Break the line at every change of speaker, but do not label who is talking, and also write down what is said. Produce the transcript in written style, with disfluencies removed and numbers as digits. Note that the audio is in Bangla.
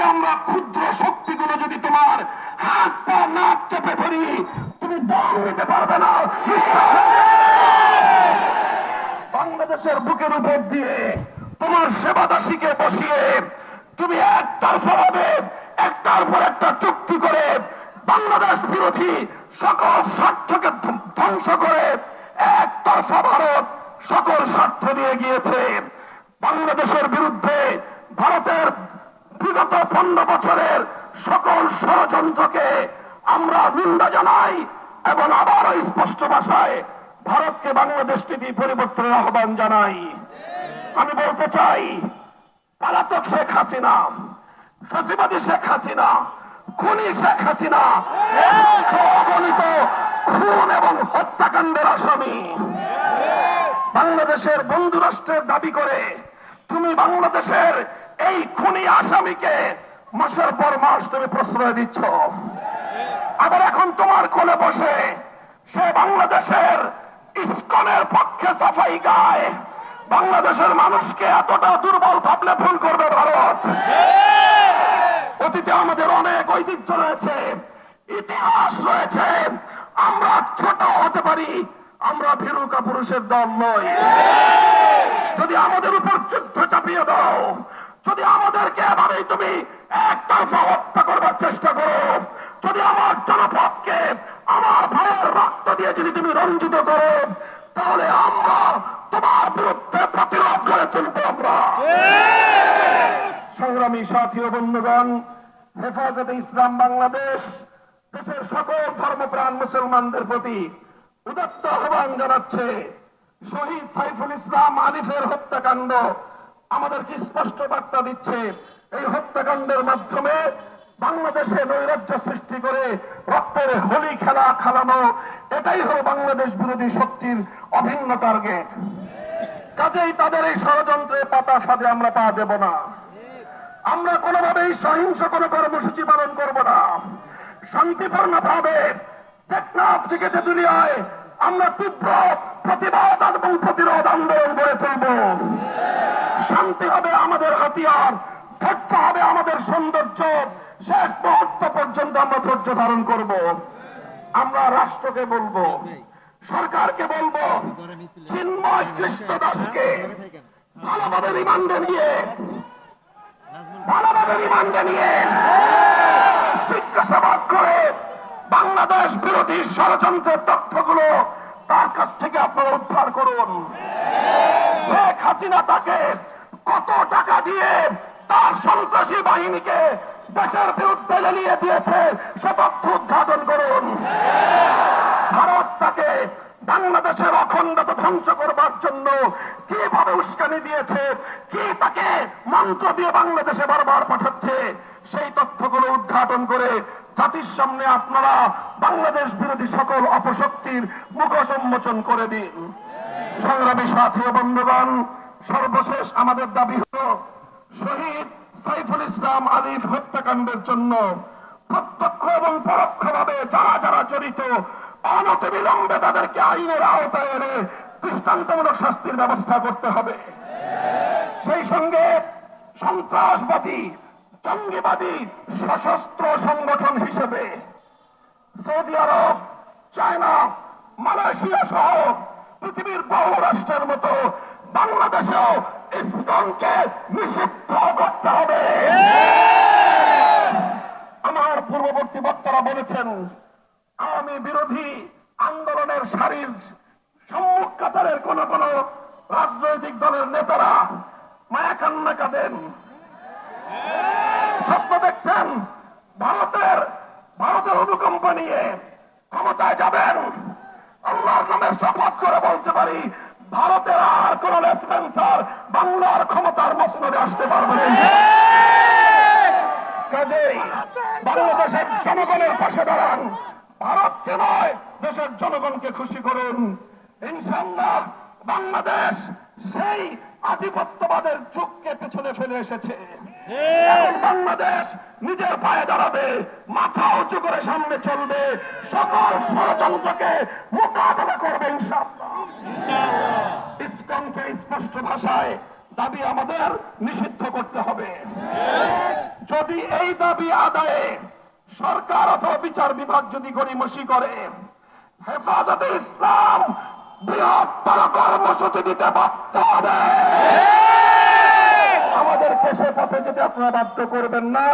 থেকে আমরা ক্ষুদ্র শক্তিগুলো যদি তোমার হাত পা নাক চেপে ধরি, তুমি দম নিতে পারবে না। বাংলাদেশের বুকের উপর দিয়ে তোমার সেবাদাসীকে বসিয়ে তুমি একতরফাভাবে একটার পর একটা চুক্তি করে বাংলাদেশ বিরোধী সকল স্বার্থকে ধ্বংস করে একতরফা ভারত সকল স্বার্থ নিয়ে গিয়েছে। বাংলাদেশের বিরুদ্ধে ভারতের বিগত 15 বছরের সকল ষড়যন্ত্রকে আমরা নিন্দা জানাই এবং আবারও স্পষ্ট ভাষায় ভারতকে বাংলাদেশ নীতি পরিবর্তনের আহ্বান জানাই। আমি বলতে চাই, পলাতক শেখ হাসিনা, ফ্যাসিবাদী শেখ হাসিনা, খুনি শেখ হাসিনা অগণিত খুন এবং হত্যাকাণ্ডের আসামি। বাংলাদেশের বন্ধু রাষ্ট্রের দাবি করে তুমি বাংলাদেশের এই খুনি আসামিকে মাসের পর মাস তুমি প্রশ্রয় দিচ্ছ। আবার এখন তোমার কোলে বসে সে বাংলাদেশের ইসকনের পক্ষে সাফাই গায়। বাংলাদেশের মানুষকে এতটা দুর্বল ভাবলে ভুল করবে ভারত। অতীতে আমাদের অনেক ঐতিহ্য রয়েছে, ইতিহাস রয়েছে। আমরা ছোট হতে পারি, আমরা ভীরু কাপুরুষের দল নই। যদি আমাদের উপর যুদ্ধ চাপিয়ে দাও, যদি আমাদেরকে এবারেই তুমি একতরফা হত্যা করবার চেষ্টা করো, যদি আমার জনপদকে আমার ভাইয়ের রক্ত দিয়ে যদি তুমি রঞ্জিত করো, তাহলে আমরা তোমার বিরুদ্ধে প্রতিরোধ করে তুলব। আমরা সংগ্রামী সাথী ও বন্ধুগণ, হেফাজতে ইসলাম বাংলাদেশ দেশের সকল ধর্মপ্রাণ মুসলমানদের প্রতি উদাত্ত আহ্বান জানাচ্ছে। শহীদ সাইফুল ইসলাম আলিফের হত্যাকাণ্ড আমাদেরকে স্পষ্ট বার্তা দিচ্ছে। এই হত্যাকাণ্ডের মাধ্যমে বাংলাদেশে নৈরাজ্য সৃষ্টি করে রক্তের হোলি খেলা খেলানো, এটাই হলো বাংলাদেশ বিরোধী শক্তির অভিন্ন টার্গেট। কাজেই তাদের এই ষড়যন্ত্রের পাতা ফাঁদে আমরা পা দেব না। আমরা কোনোভাবেই সহিংস কোনো কর্মসূচি পালন করব না। শান্তিপূর্ণ ভাবে টেকনাফ থেকে তেঁতুলিয়ায় আমরা তীব্র প্রতিবাদ এবং প্রতিরোধ আন্দোলন গড়ে তুলব। শান্তি হবে আমাদের হাতিয়ার, ধৈর্য হবে আমাদের সৌন্দর্য। শেষ মুহূর্ত পর্যন্ত আমরা ধৈর্য ধারণ করব। আমরা রাষ্ট্রকে বলবো, সরকারকে বলবো, চিন্ময় কৃষ্ণ দাসকে ভালোভাবে রিমান্ডে নিয়ে জিজ্ঞাসাবাদ করে বাংলাদেশ বিরোধী ষড়যন্ত্রের তথ্যগুলো তার কাছ থেকে আপনারা উদ্ধার করুন। শেখ হাসিনা তাকে কত টাকা দিয়ে তার সন্ত্রাসী বাহিনীকে দেশের বিরুদ্ধে লেলিয়ে দিয়েছে সে তথ্য উদ্ঘাটন করুন। ভারত তাকে বাংলাদেশের অখণ্ডতা ধ্বংস করবার জন্য কিভাবে উস্কানি দিয়েছে, কি তাকে মন্ত্র দিয়ে বাংলাদেশে বারবার পাঠাচ্ছে, সেই তথ্যগুলো উদ্ঘাটন করে জাতির সামনে আপনারা বাংলাদেশ বিরোধী সকল অপশক্তির মুখোশ উন্মোচন করে দিন। সংগ্রামী সাথী ও বন্ধুগণ, সর্বশেষ আমাদের দাবি হল শহীদ সাইফুল ইসলাম আলিফ হত্যাকাণ্ডের জন্য প্রত্যক্ষ এবং পরোক্ষভাবে যারা যারা জড়িত অনতিবিলম্বে তাদেরকে আইনের আওতায় এনে দৃষ্টান্তমূলক শাস্তির ব্যবস্থা করতে হবে। সেই সঙ্গে সন্ত্রাসবাদী জঙ্গিবাদী সশস্ত্র সংগঠন হিসেবে সৌদি আরব, চায়না, মালয়েশিয়া সহ পৃথিবীর বহু রাষ্ট্রের মতো বাংলাদেশেও ইসকনকে নিষিদ্ধ করতে হবে। আমার পূর্ববর্তী বক্তারা বলেছেন, আওয়ামী বিরোধী আন্দোলনের সারির সম্মুখ কাতারের কোন কোন রাজনৈতিক দলের নেতারা মায়া কান্না কাঁদেন, স্বপ্ন দেখছেন ভারতের অনুকম্প নিয়ে ক্ষমতায় যাবেন। আল্লাহর নামে শপথ করে বলতে পারি, ভারতের আর কোন লেসপেন্সার বাংলার ক্ষমতার মসনদে আসতে পারবে না। কাজেই বাংলাদেশের জনগণের পাশে দাঁড়ান, ভারতকে নয় দেশের জনগণকে খুশি করুন। ইনশাআল্লাহ বাংলাদেশ সেই আধিপত্যবাদের যুগকে পেছনে ফেলে এসেছে। এখন বাংলাদেশ নিজের পায়ে দাঁড়াবে, মাথা উঁচু করে সামনে চলবে, সকল ষড়যন্ত্রকে মোকাবেলা করবে ইনশাআল্লাহ। ইসকনকে স্পষ্ট ভাষায় দাবি আমাদের নিষিদ্ধ করতে হবে। যদি যদি এই দাবি আদায়ে সরকার অথবা বিচার বিভাগ যদি গড়িমসি করে, হেফাজতে ইসলাম বৃহত্তর কর্মসূচি দিতে বাধ্য হবে। আমাদেরকে সে পথে যেতে আপনারা বাধ্য করবেন না।